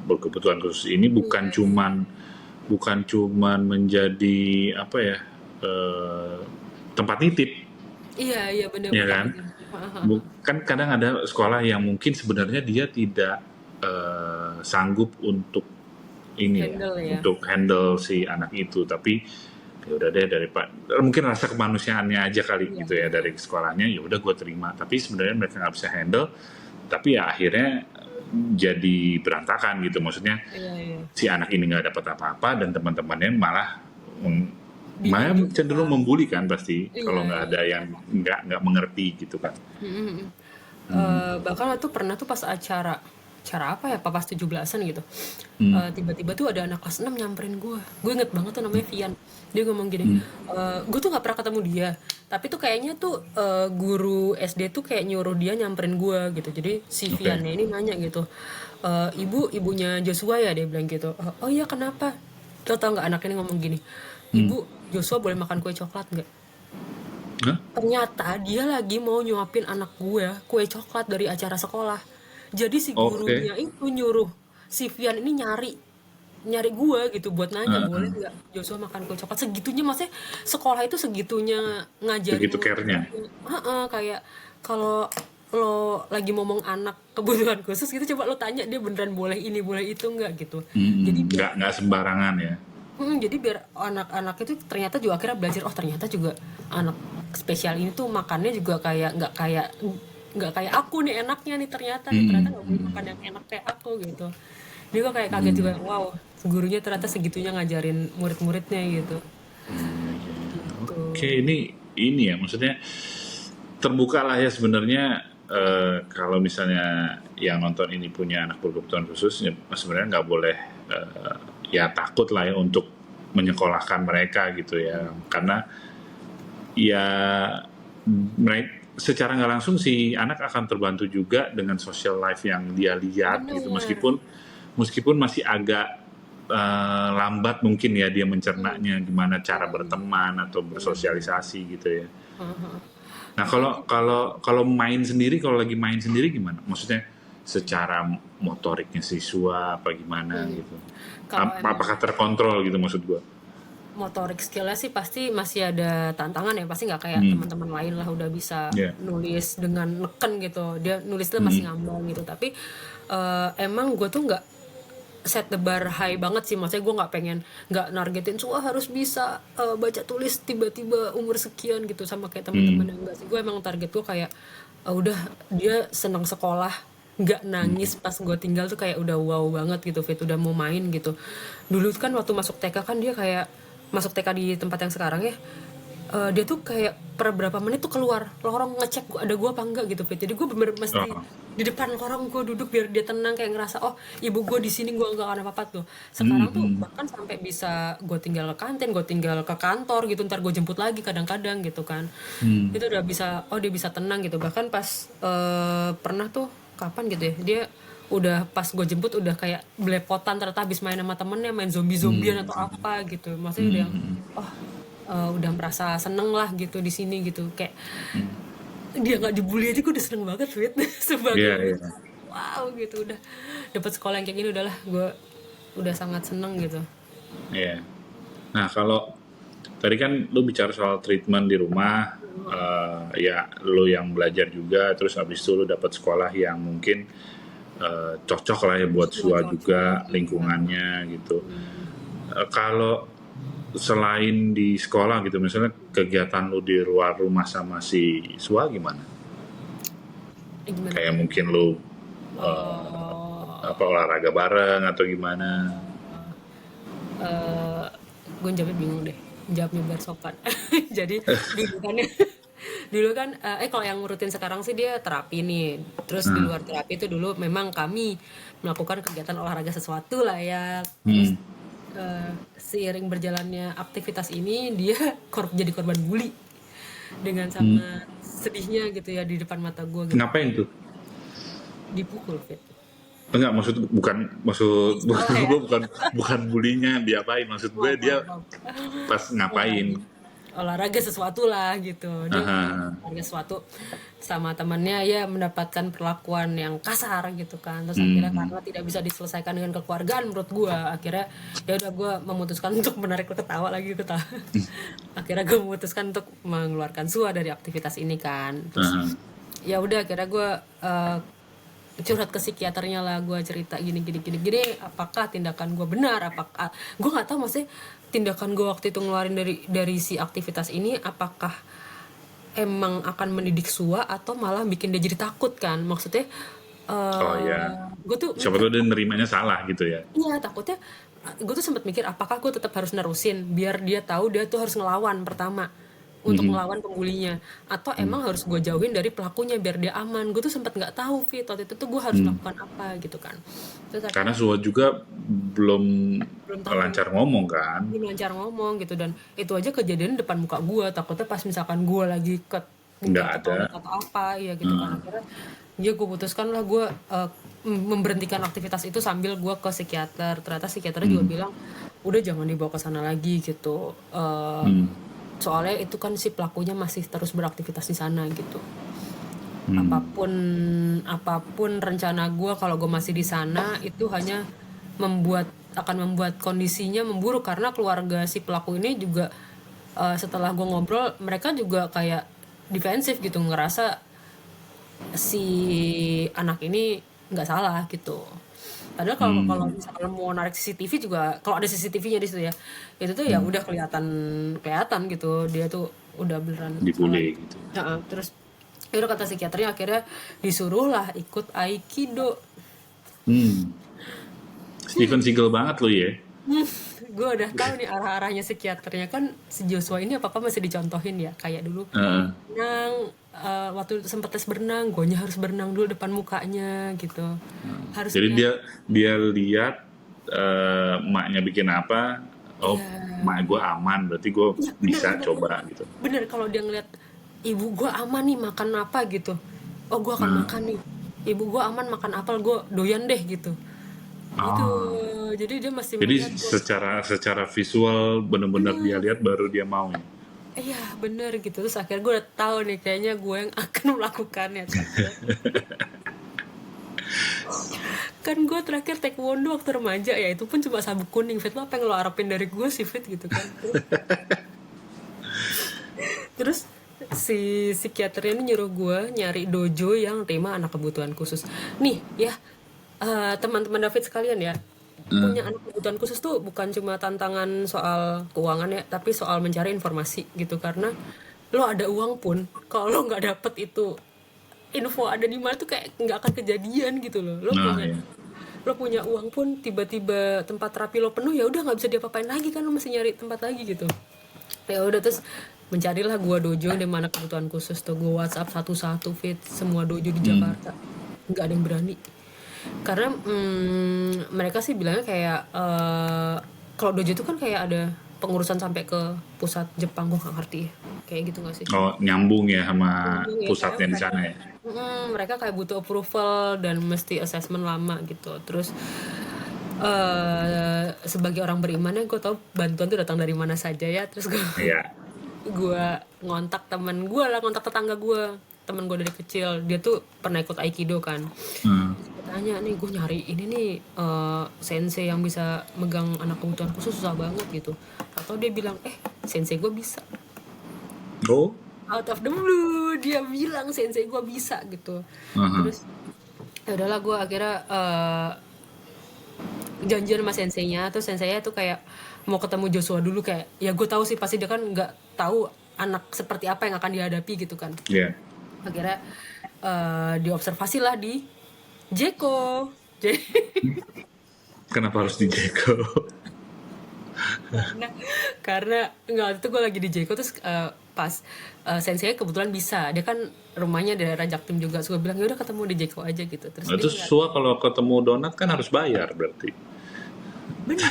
berkebutuhan khusus ini bukan cuman menjadi apa ya, eh, tempat nitip, Iya iya ya bener-bener kan? gitu. Kan kadang ada sekolah yang mungkin sebenarnya dia tidak sanggup untuk ini ya, Handle ya. untuk handle si anak itu, tapi ya udah deh mungkin rasa kemanusiaannya aja kali Iya gitu ya iya. dari sekolahnya, ya udah gue terima, tapi sebenarnya mereka nggak bisa handle, tapi ya akhirnya jadi berantakan gitu, maksudnya Iya iya. si anak ini nggak dapat apa-apa dan teman-temannya malah Bingung juga. cenderung membuli kan pasti Iya kalau nggak iya. ada yang nggak mengerti gitu kan. Mhm. Hmm. Bahkan tuh pernah tuh pas acara apa ya, pas 17-an gitu. Hmm. Tiba-tiba tuh ada anak kelas 6 nyamperin gue. Gue inget banget tuh namanya Vian. Dia ngomong gini, gue tuh nggak pernah ketemu dia, tapi tuh kayaknya tuh guru SD tuh kayak nyuruh dia nyamperin gue gitu. Jadi si Oke. Viannya ini nanya gitu, ibunya Joshua ya, dia bilang gitu. Oh iya kenapa? Lo tau nggak anak ini ngomong gini, Hmm. ibu Joshua boleh makan kue coklat nggak? Hah? Ternyata dia lagi mau nyuapin anak gue kue coklat dari acara sekolah. Jadi si Oke. gurunya itu nyuruh si Vian ini nyari nyari gue gitu buat nanya boleh Heeh. nggak Joshua makan kue coklat. Segitunya maksudnya sekolah itu segitunya ngajarin Begitu murid. care-nya. Heeh, kayak kalau lo lagi ngomong anak kebutuhan khusus gitu coba lo tanya dia beneran boleh ini boleh itu nggak gitu. Jadi biar Nggak sembarangan ya. jadi biar anak-anak itu ternyata juga akhirnya belajar oh ternyata juga anak spesial ini tuh makannya juga kayak nggak kayak aku nih enaknya nih ternyata nggak boleh makan yang enak kayak aku gitu. Dia kok kayak kaget juga wow gurunya ternyata segitunya ngajarin murid-muridnya gitu gitu. Oke, ini ya, maksudnya terbuka lah ya sebenarnya, kalau misalnya yang nonton ini punya anak berkebutuhan khusus, ya sebenarnya nggak boleh ya takut lah ya untuk menyekolahkan mereka gitu ya, karena ya mereka secara nggak langsung si anak akan terbantu juga dengan social life yang dia lihat gitu, Bener. meskipun masih agak lambat mungkin ya dia Hmm, mencernanya gimana cara iya iya berteman atau bener-bener. bersosialisasi gitu ya. Heeh. Nah, Makanya kalau tuh kalau kalau kalau lagi main sendiri gimana? Maksudnya secara motoriknya siswa apa gimana hmm, gitu? kalau emang Apakah terkontrol gitu maksud gua? motorik skillnya sih pasti masih ada tantangan ya pasti nggak kayak Hmm, teman-teman lain lah udah bisa ya, nulis dengan neken gitu dia nulisnya masih hmm, ngambang gitu tapi emang gue tuh nggak set the bar high banget sih maksudnya gue nggak nargetin wah harus bisa baca tulis tiba-tiba umur sekian gitu sama kayak hmm, teman-teman yang enggak sih gue emang target gue kayak udah dia senang sekolah nggak nangis pas gue tinggal tuh kayak udah wow banget gitu Fit udah mau main gitu dulu kan waktu masuk TK kan dia kayak masuk TK di tempat yang sekarang ya dia tuh kayak per berapa menit tuh keluar lorong ngecek ada gua apa enggak gitu Fit jadi gue bener mesti oh, di depan lorong gue duduk biar dia tenang kayak ngerasa oh ibu gue di sini gue nggak akan apa-apa tuh hmm, sekarang tuh hmm, bahkan sampai bisa gue tinggal ke kantin gue tinggal ke kantor gitu ntar gue jemput lagi kadang-kadang gitu kan hmm, itu udah bisa oh dia bisa tenang gitu bahkan pas pernah tuh kapan gitu ya dia udah pas gue jemput udah kayak belepotan ternyata habis main sama temennya main zombie-zombian atau apa gitu maksudnya udah yang oh udah merasa seneng lah gitu di sini gitu kayak dia nggak dibully aja gue udah seneng banget Fit iya, sebagai iya, wow gitu udah dapat sekolah yang kayak gini udahlah gue udah sangat seneng gitu. iya. Nah, kalau tadi kan lu bicara soal treatment di rumah, ya lu yang belajar juga, terus habis itu lu dapat sekolah yang mungkin cocok lah ya buat Semua Sua cocok juga iya. lingkungannya gitu. Kalau selain di sekolah gitu, misalnya kegiatan lu di luar rumah sama si Sua gimana? Gimana Kayak tuh mungkin lu eh apa olahraga bareng atau gimana? gue jawabnya bingung deh, jawabnya biar sopan. Jadi dulu kan dulu kan kalau yang ngurutin sekarang sih dia terapi nih. Terus di Nah, luar terapi itu dulu memang kami melakukan kegiatan olahraga sesuatu lah ya. Terus hmm, seiring berjalannya aktivitas ini dia jadi korban bully dengan hmm. sangat sedihnya gitu ya di depan mata gue gitu. Ngapain tuh? Dipukul, Fit. Enggak, maksud Sekolah ya? gue bukan bulinya diapain, maksud gue Maaf, dia maaf, maaf. pas ngapain. Olahraga sesuatu lah gitu. Dia Aha. olahraga sesuatu sama temannya ya mendapatkan perlakuan yang kasar gitu kan. Terus akhirnya Hmm. karena tidak bisa diselesaikan dengan kekeluargaan menurut gua, akhirnya ya udah gua memutuskan untuk menarik lu ketawa lagi ketawa. Akhirnya gua memutuskan untuk mengeluarkan Sua dari aktivitas ini kan. Terus Aha. ya udah akhirnya gua curhat ke psikiaternya lah, gue cerita gini gini gini gini, apakah tindakan gue benar, apakah gue nggak tahu maksudnya tindakan gue waktu itu ngeluarin dari si aktivitas ini apakah emang akan mendidik Sua atau malah bikin dia jadi takut kan, maksudnya Oh ya, gue tuh siapa mikir, tahu dia nerimanya salah gitu ya. iya takutnya gue tuh sempat mikir apakah gue tetap harus nerusin biar dia tahu dia tuh harus ngelawan pertama untuk Mhm. melawan pembulinya, atau Hmm. emang harus gue jauhin dari pelakunya biar dia aman. Gue tuh sempat nggak tahu Fit waktu itu tuh gue harus Hmm. melakukan apa gitu kan. Terus Karena akhirnya Suwa juga belum belum tahu, lancar ngomong kan. belum lancar ngomong gitu, dan itu aja kejadian depan muka gue, takutnya pas misalkan gue lagi Nggak minta ke ada. toilet atau apa ya gitu kan. Hmm. Akhirnya ya gue putuskan lah gue memberhentikan aktivitas itu sambil gue ke psikiater. Ternyata psikiaternya juga Hmm. bilang udah jangan dibawa ke sana lagi gitu. Hmm. Soalnya itu kan si pelakunya masih terus beraktivitas di sana gitu. Hmm. Apapun apapun rencana gue kalau gue masih di sana itu hanya akan membuat kondisinya memburuk, karena keluarga si pelaku ini juga setelah gue ngobrol mereka juga kayak defensif gitu, ngerasa si anak ini nggak salah gitu. Padahal kalau kalau Hmm. misalkan mau narik CCTV juga, kalau ada CCTV-nya di situ ya, itu tuh ya Hmm. udah kelihatan kelihatan gitu dia tuh udah beneran salah Dibully gitu. gitu. Heeh, terus ya udah kata psikiaternya akhirnya disuruh lah ikut Aikido. Hmm. Steven Seagal banget lo ya. Gue udah tahu nih arah-arahnya psikiaternya kan, si Joshua ini apakah masih dicontohin ya kayak dulu Heeh. berenang, waktu sempet tes berenang, guanya harus berenang dulu depan mukanya gitu, harus Jadi lihat. dia lihat emaknya bikin apa, oh Iya, emak gue aman, berarti gue iya bener bisa bener bener. coba gitu. Bener kalau dia ngeliat ibu gua aman nih makan apa gitu. Oh gua akan Nah, makan nih. Ibu gua aman makan apel, gua doyan deh gitu. Gitu. oh, Jadi dia masih jadi melihat gua. secara visual benar-benar dia Bener. lihat baru dia mau. Iya bener gitu. Terus akhirnya gue udah tahu nih kayaknya gue yang akan melakukannya kan. Kan gue terakhir taekwondo waktu remaja ya, itu pun cuma sabuk kuning. Fit, lo apa yang lo harapin dari gue sih Fit gitu kan. Terus si psikiaternya ini nyuruh gue nyari dojo yang terima anak kebutuhan khusus. Nih ya, teman-teman David sekalian ya, Hmm. punya anak kebutuhan khusus tuh bukan cuma tantangan soal keuangan ya, tapi soal mencari informasi gitu. Karena lo ada uang pun, kalau lo nggak dapet itu info ada di mana tuh kayak nggak akan kejadian gitu loh. Nah ya. Lo punya uang pun tiba-tiba tempat terapi lo penuh, ya udah nggak bisa diapa-apain lagi kan, lo mesti nyari tempat lagi gitu. Ya udah terus mencarilah gua dojo di mana kebutuhan khusus tuh, gua WhatsApp satu-satu Fit semua dojo di Hmm. Jakarta, nggak ada yang berani karena mereka sih bilangnya kayak kalau dojo itu kan kayak ada pengurusan sampai ke pusat Jepang, gua nggak ngerti ya kayak gitu nggak sih. Oh, nyambung ya sama Nyambung ya, kayak pusatnya di mereka sana ya. mereka kayak butuh approval dan mesti assessment lama gitu. Terus sebagai orang beriman ya gue tau bantuan tuh datang dari mana saja ya. Terus Iya. gue ngontak teman gue lah, ngontak tetangga gue, teman gue dari kecil, dia tuh pernah ikut Aikido kan. Hmm. Gue tanya nih, gue nyari ini nih sensei yang bisa megang anak kebutuhan khusus susah banget gitu. Atau dia bilang sensei gue bisa, Oh. out of the blue dia bilang sensei gue bisa gitu. Aha. Terus ya udahlah gue akhirnya janjian sama senseinya. Terus senseinya tuh kayak mau ketemu Joshua dulu, kayak ya gue tahu sih pasti dia kan nggak tahu anak seperti apa yang akan dihadapi gitu kan. Iya. Akhirnya diobservasi lah di Jeko. Jadi Kenapa harus dijaga? karena karena nggak waktu itu gue lagi di Jeko terus pas sensei kebetulan bisa dia kan rumahnya daerah Jaktim juga, terus gue bilang ya udah ketemu di Jeko aja gitu, terus Nah, dia terus ngeliat Sua kalau ketemu donat kan harus bayar berarti. bener.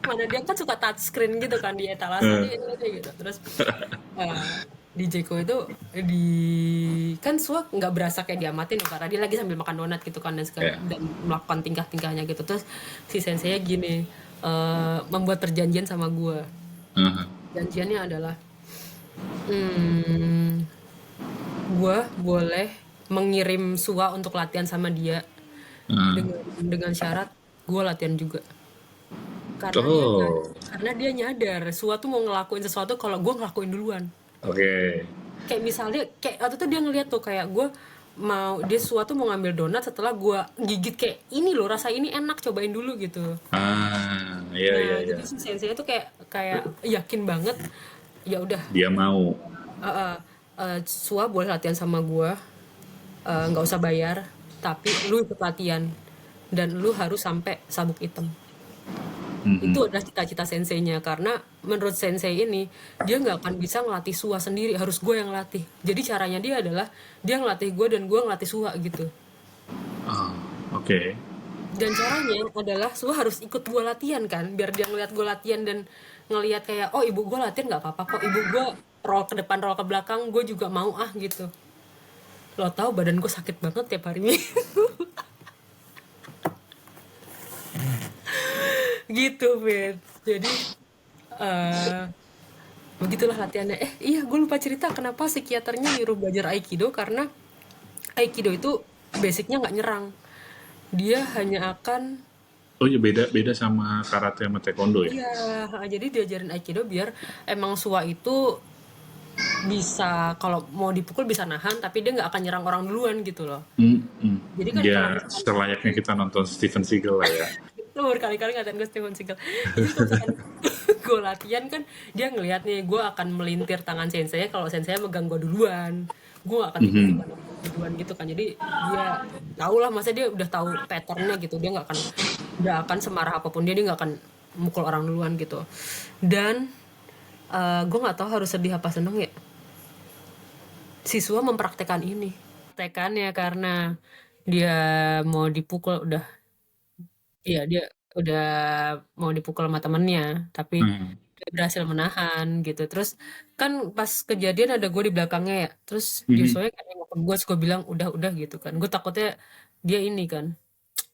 Mana dia kan suka touchscreen gitu kan di etalase Eh, dia ini aja gitu, terus eh, di Jeko itu di kan Suak nggak berasa kayak diamatin loh, karena dia lagi sambil makan donat gitu kan dan segala ya. dan melakukan tingkah-tingkahnya gitu, terus si sensei gini membuat perjanjian sama gue. Heeh. Janjiannya adalah hmm, gue boleh mengirim Sua untuk latihan sama dia Heeh. dengan syarat gue latihan juga, Oh, karena dia nyadar Sua tuh mau ngelakuin sesuatu kalau gue ngelakuin duluan. oke. Kayak misalnya kayak waktu itu dia ngeliat tuh kayak gue mau dia Sua tuh mau ngambil donat setelah gue gigit kayak ini loh rasa ini enak cobain dulu gitu. Ah, iya Nah iya iya. jadi si sensei tuh kayak kayak yakin banget ya udah, Dia mau. Sua boleh latihan sama gue, nggak usah bayar, tapi lu ikut latihan dan lu harus sampai sabuk hitam. Itu Mhm. adalah cita-cita senseinya, karena menurut sensei ini dia nggak akan bisa ngelatih Sua sendiri, harus gue yang latih. Jadi caranya dia adalah dia ngelatih gue dan gue ngelatih Sua gitu. Oh, oke. Dan caranya adalah Sua harus ikut gue latihan kan, biar dia ngeliat gue latihan dan ngeliat kayak oh ibu gue latihan nggak apa-apa kok, ibu gue roll ke depan roll ke belakang gue juga mau ah gitu. Lo tau badan gue sakit banget tiap hari ini. Gitu Fit, jadi eh begitulah latihannya. Iya gue lupa cerita kenapa psikiaternya nyuruh belajar Aikido, karena Aikido itu basicnya nggak nyerang, dia hanya akan Oh iya, beda beda sama karate sama taekwondo ya? iya, jadi diajarin Aikido biar emang Sua itu bisa kalau mau dipukul bisa nahan tapi dia nggak akan nyerang orang duluan gitu loh. Mhm. Jadi kan kalau Ya, misalkan selayaknya kita nonton Steven Seagal lah ya. itu berkali-kali ngatain gue Steven Seagal. Jadi kalau misalkan gue latihan kan dia ngelihat nih gue akan melintir tangan sensei kalau sensei megang gue duluan, gue gak akan Mhm. tiba-tiba duluan gitu kan, jadi dia tahu lah, masa dia udah tahu patternnya gitu, dia nggak akan semarah apapun dia nggak akan mukul orang duluan gitu. Dan gue nggak tahu harus sedih apa seneng ya, siswa mempraktekkan ini praktekannya karena dia mau dipukul udah, iya dia udah mau dipukul sama temennya tapi Mhm. dia berhasil menahan gitu. Terus kan pas kejadian ada gue di belakangnya ya, terus Mhm. Joshua kayak nengok ke gue, gue bilang udah gitu kan, gue takutnya dia ini kan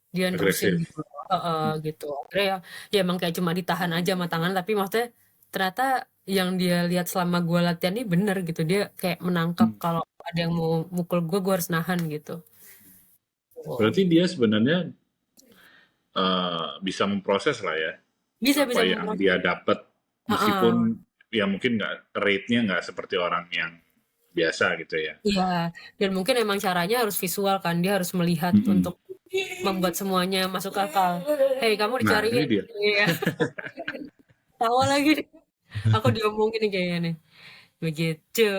dia nerusin Agresif. gitu. Gitu akhirnya ya, ya emang kayak cuma ditahan aja sama tangan, tapi maksudnya ternyata yang dia lihat selama gue latihan ini bener gitu, dia kayak menangkap Mhm. kalau ada yang mau mukul gue harus nahan gitu. Oh. Berarti dia sebenarnya bisa memproses lah ya Bisa apa bisa yang dia memproses. dapat, meskipun Heeh. ya mungkin nggak rate-nya nggak seperti orang yang biasa gitu ya. Iya, dan mungkin emang caranya harus visual kan, dia harus melihat Mhm. untuk membuat semuanya masuk akal. Hei, kamu Nah ini dicariin. dia. Iya, tawa lagi. Aku diomongin nih kayaknya nih. Begitu.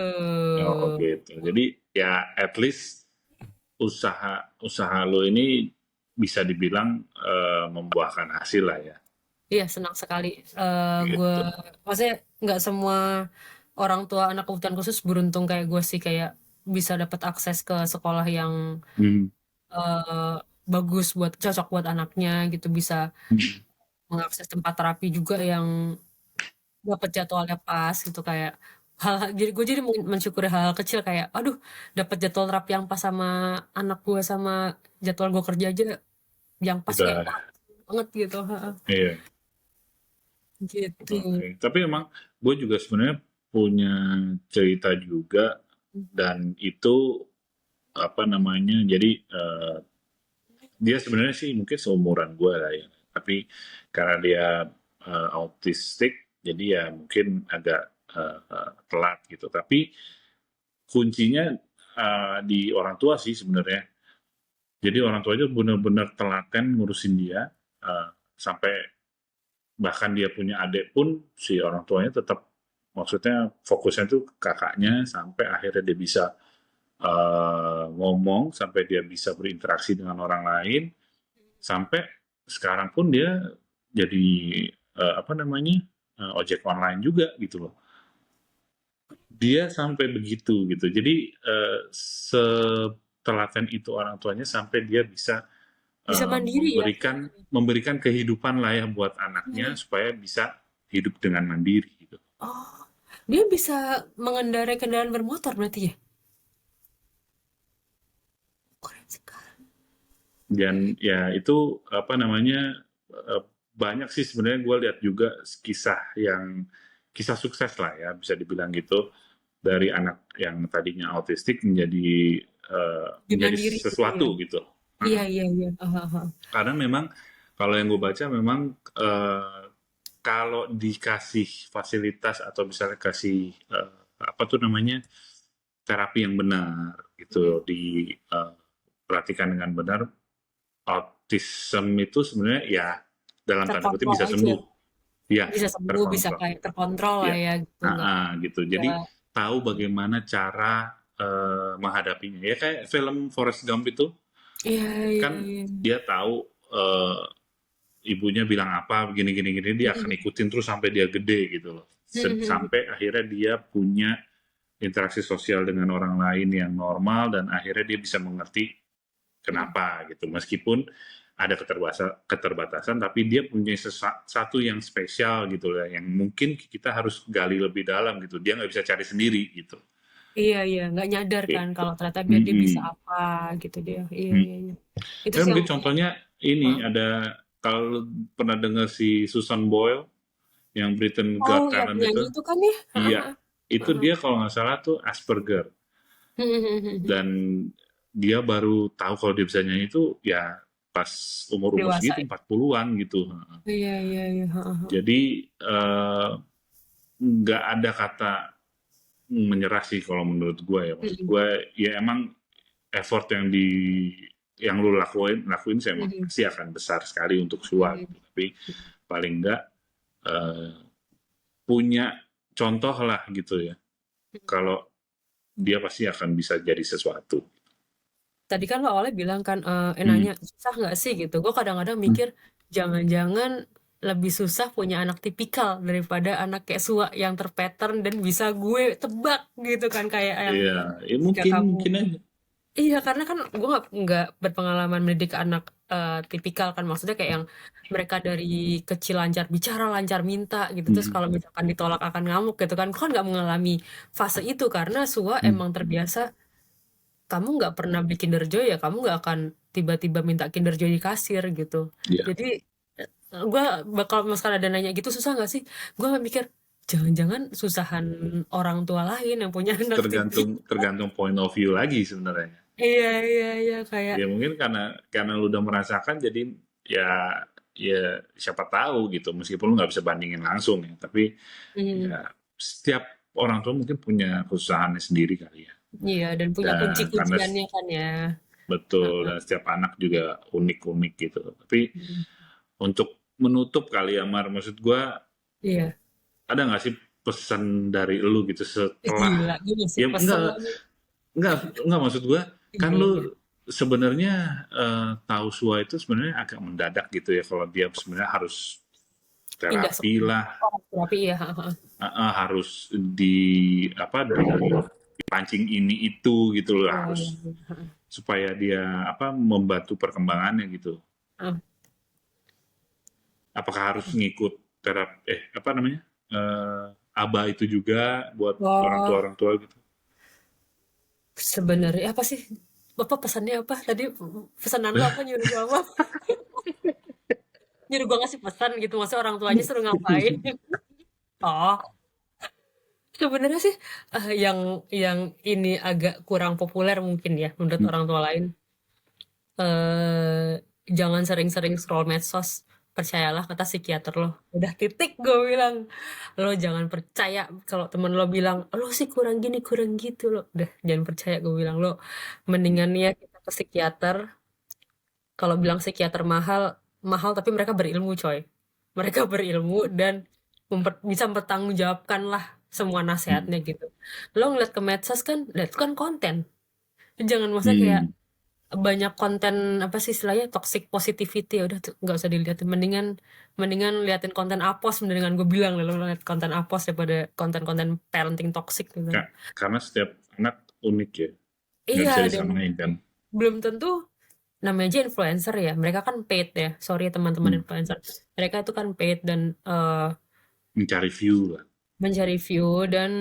Oh gitu. Jadi ya at least usaha usaha lo ini bisa dibilang membuahkan hasil lah ya. Iya, senang sekali. Gue, Gitu. maksudnya nggak semua orang tua anak kebutuhan khusus beruntung kayak gue sih, kayak bisa dapat akses ke sekolah yang Hmm. eh, bagus buat cocok buat anaknya gitu, bisa Hmm. mengakses tempat terapi juga yang dapat jadwalnya pas gitu, kayak hal jadi gue jadi mensyukuri hal-hal kecil kayak aduh dapat jadwal terapi yang pas sama anak gue sama jadwal gue kerja aja yang pas kayak Udah. wah banget gitu. Iya. Gitu. Oke. Tapi emang gue juga sebenarnya punya cerita juga, dan itu apa namanya? Jadi dia sebenarnya sih mungkin seumuran gue lah ya. Tapi karena dia autistik, jadi ya mungkin agak telat gitu. Tapi kuncinya di orang tua sih sebenarnya. Jadi orang tuanya benar-benar telaten ngurusin dia, sampai bahkan dia punya adik pun si orang tuanya tetap, maksudnya fokusnya tuh kakaknya, sampai akhirnya dia bisa ngomong, sampai dia bisa berinteraksi dengan orang lain, sampai sekarang pun dia jadi apa namanya ojek online juga gitu loh. Dia sampai begitu gitu. Jadi setelaten itu orang tuanya sampai dia bisa Bisa mandiri ya? memberikan kehidupan lah ya buat anaknya Iya. supaya bisa hidup dengan mandiri gitu. Oh, dia bisa mengendarai kendaraan bermotor berarti ya? Keren sekali. Dan ya itu apa namanya banyak sih sebenarnya gue lihat juga kisah sukses lah ya bisa dibilang gitu dari anak yang tadinya autistik Di menjadi mandiri gitu ya? sesuatu gitu. Iya, Heeh. iya, iya. Aha. Karena memang kalau yang gue baca memang kalau dikasih fasilitas atau misalnya kasih apa tuh namanya terapi yang benar Mhm. gitu diperhatikan dengan benar, autism itu sebenarnya ya dalam tanda kutip Terkontrol bisa aja. sembuh, ya Bisa sembuh, bisa terkontrol, kayak terkontrol lah ya, ya gitu, gitu. Jadi nggak tahu bagaimana cara menghadapinya. Ya kayak film Forrest Gump itu iya, iya, kan iya. dia tahu ibunya bilang apa gini gini gini dia akan Mhm. ikutin terus sampai dia gede gitu loh. Mhm, mhm. Sampai akhirnya dia punya interaksi sosial dengan orang lain yang normal dan akhirnya dia bisa mengerti Mhm. kenapa gitu meskipun ada keterbatasan tapi dia punya satu yang spesial gitu lah yang mungkin kita harus gali lebih dalam gitu dia nggak bisa cari sendiri gitu Iya, iya, nggak nyadar kan gitu. kalau ternyata dia bisa Mm-mm. apa gitu dia. Iya, Mm. iya, iya. Itu Ya sih yang mungkin contohnya ini heeh. ada kalau lu pernah dengar si Susan Boyle yang Britain Oh, Got yang Talent penyanyi itu, itu kan ya? Heeh, iya heeh. itu Heeh. dia kalau nggak salah tuh Asperger Mhm, mhm, mhm. dan dia baru tahu kalau dia bisa nyanyi itu ya pas umur-umur Dewasa segitu ya? 40-an gitu. Iya, iya, iya. Heeh, heeh. Jadi nggak ada kata menyerah sih kalau menurut gue ya. Maksud Mhm, gue ya emang effort yang lu lakuin sih emang mhm, pasti akan besar sekali untuk SUA mhm. gitu. Tapi paling nggak eh, punya contoh lah gitu ya. Kalau dia pasti akan bisa jadi sesuatu. Tadi kan lo awalnya bilang kan, Hmm. nanya, "Susah nggak sih?" Gitu. Gue kadang-kadang Hmm. mikir, jangan-jangan lebih susah punya anak tipikal daripada anak kayak Sua yang terpattern dan bisa gue tebak gitu kan, kayak yang Iya, ya jika mungkin kamu mungkin aja. iya, karena kan gue nggak berpengalaman mendidik anak, tipikal kan, maksudnya kayak yang mereka dari kecil lancar bicara, lancar minta gitu, terus Hmm. kalau misalkan ditolak akan ngamuk gitu kan. Gue kan nggak mengalami fase itu karena Sua Hmm. emang terbiasa kamu nggak pernah beli Kinder Joy ya kamu nggak akan tiba-tiba minta Kinder Joy di kasir gitu. Ya, Jadi gue bakal misalkan ada nanya gitu susah nggak sih? Gue mikir jangan-jangan susahan orang tua lain yang punya anak tipis. tergantung tergantung point of view lagi sebenarnya. Iya, iya, iya, kayak Ya mungkin karena lu udah merasakan jadi ya ya siapa tahu gitu meskipun lu nggak bisa bandingin langsung ya tapi hmm, ya setiap orang tua mungkin punya kesusahannya sendiri kali ya iya dan punya dan karena kunci-kunciannya kan ya. betul Heeh. dan setiap anak juga unik-unik gitu tapi Hmm. untuk menutup kali ya Mar maksud gua Iya. ada nggak sih pesan dari lu gitu setelah Gila, gini sih ya pesen enggak lagi. enggak maksud gua kan Iya, iya. lu sebenarnya tahu SUA itu sebenarnya agak mendadak gitu ya kalau dia sebenarnya harus Pindah terapi sekolah. lah Oh, terapi ya. Heeh. harus dipancing ini itu gitu loh Iya, iya, harus iya. Heeh. supaya dia membantu perkembangannya gitu Heeh. apakah harus ngikut apa namanya ABA itu juga buat Oh, orang tua gitu. sebenarnya apa sih? Bapak pesannya apa? Tadi pesanan lo apa nyuruh gua apa? Nyuruh gua ngasih pesan gitu. Maksudnya orang tuanya suruh ngapain? Oh, sebenarnya sih yang ini agak kurang populer mungkin ya menurut orang tua lain. eh Jangan sering-sering scroll medsos. Percayalah kata psikiater lo. Udah titik gue bilang. Lo jangan percaya kalau temen lo bilang, lo sih kurang gini, kurang gitu lo. Udah jangan percaya gue bilang lo. Mendingan ya kita ke psikiater. Kalau bilang psikiater mahal, mahal tapi mereka berilmu coy. Mereka berilmu dan bisa mempertanggungjawabkan lah semua nasihatnya gitu. Lo ngeliat ke medsos kan, lihat itu kan konten. Jangan masa kayak Hmm. banyak konten apa sih istilahnya toxic positivity, ya udah tuh nggak usah dilihatin, mendingan mendingan liatin konten apos, mendingan gue bilang lo liat konten apos daripada konten-konten parenting toxic gitu. Karena setiap anak unik ya, nggak Iya, bisa dan disamain kan. belum tentu namanya aja influencer ya, mereka kan paid ya, sorry teman-teman Hmm. influencer, mereka itu kan paid dan Mencari view lah. mencari view, dan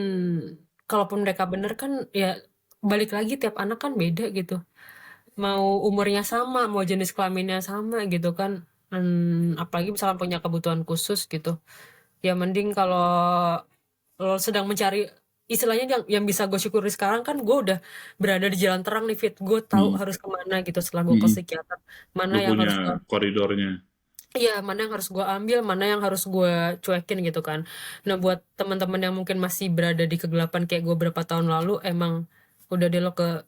kalaupun mereka bener kan ya balik lagi tiap anak kan beda gitu, mau umurnya sama, mau jenis kelaminnya sama gitu kan. Apalagi misalkan punya kebutuhan khusus gitu, ya mending kalau lo sedang mencari, istilahnya yang bisa gue syukuri sekarang kan gue udah berada di jalan terang nih, Fit, gue tahu Hmm. harus kemana gitu setelah gue ke Hmm. psikiater, mana Lu yang punya harus gue, koridornya. iya, mana yang harus gue ambil, mana yang harus gue cuekin gitu kan. Nah, buat teman-teman yang mungkin masih berada di kegelapan kayak gue berapa tahun lalu, emang udah deh lo ke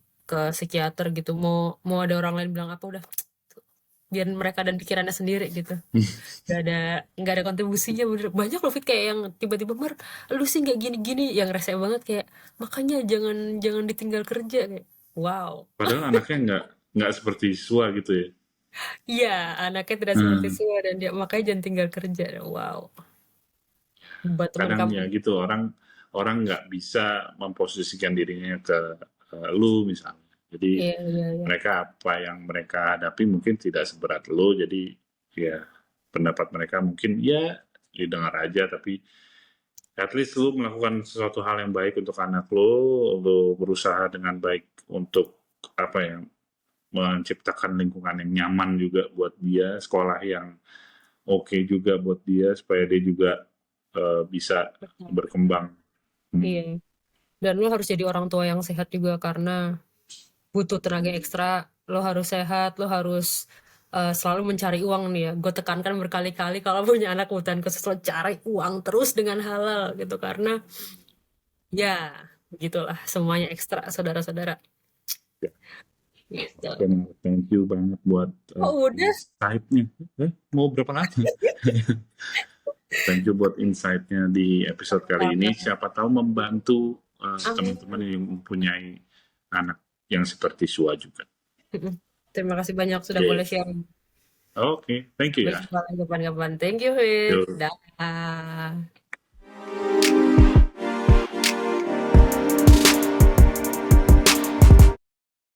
psikiater gitu. Mau ada orang lain bilang apa, udah biar mereka dan pikirannya sendiri gitu. Gak ada kontribusinya, bener. Banyak loh, Fit, kayak yang tiba-tiba lu sih nggak gini-gini, yang rese banget kayak makanya jangan jangan ditinggal kerja kayak wow. Padahal anaknya nggak seperti Sua gitu ya. Iya, anaknya tidak seperti Hmm. semua dan dia makanya jangan tinggal kerja. Wow. Buat teman Kadang kamu. ya gitu, orang orang nggak bisa memposisikan dirinya ke lu misalnya. Jadi Iya, iya, iya. mereka apa yang mereka hadapi mungkin tidak seberat lu. Jadi ya pendapat mereka mungkin ya didengar aja, tapi at least lu melakukan sesuatu hal yang baik untuk anak lu berusaha dengan baik untuk apa ya, menciptakan lingkungan yang nyaman juga buat dia, sekolah yang oke juga buat dia supaya dia juga bisa Betul. berkembang. Iya. Hmm. Dan lo harus jadi orang tua yang sehat juga karena butuh tenaga ekstra. Lo harus sehat, lo harus selalu mencari uang nih ya. Gue tekankan berkali-kali kalau punya anak kebutuhan khusus, lo cari uang terus dengan halal gitu, karena ya gitulah semuanya ekstra, saudara-saudara. Ya, Gitu. benar. Thank you banget buat Oh udah. insight-nya. Mau berapa lama? Thank you buat insight-nya di episode kali ini. Siapa tahu membantu Amin. teman-teman yang mempunyai anak yang seperti Sua juga. Terima kasih banyak sudah boleh Oke, sharing. Oke, thank you ya. Berjumpa lagi kapan-kapan. Thank you, Fit. Yuk. Dah.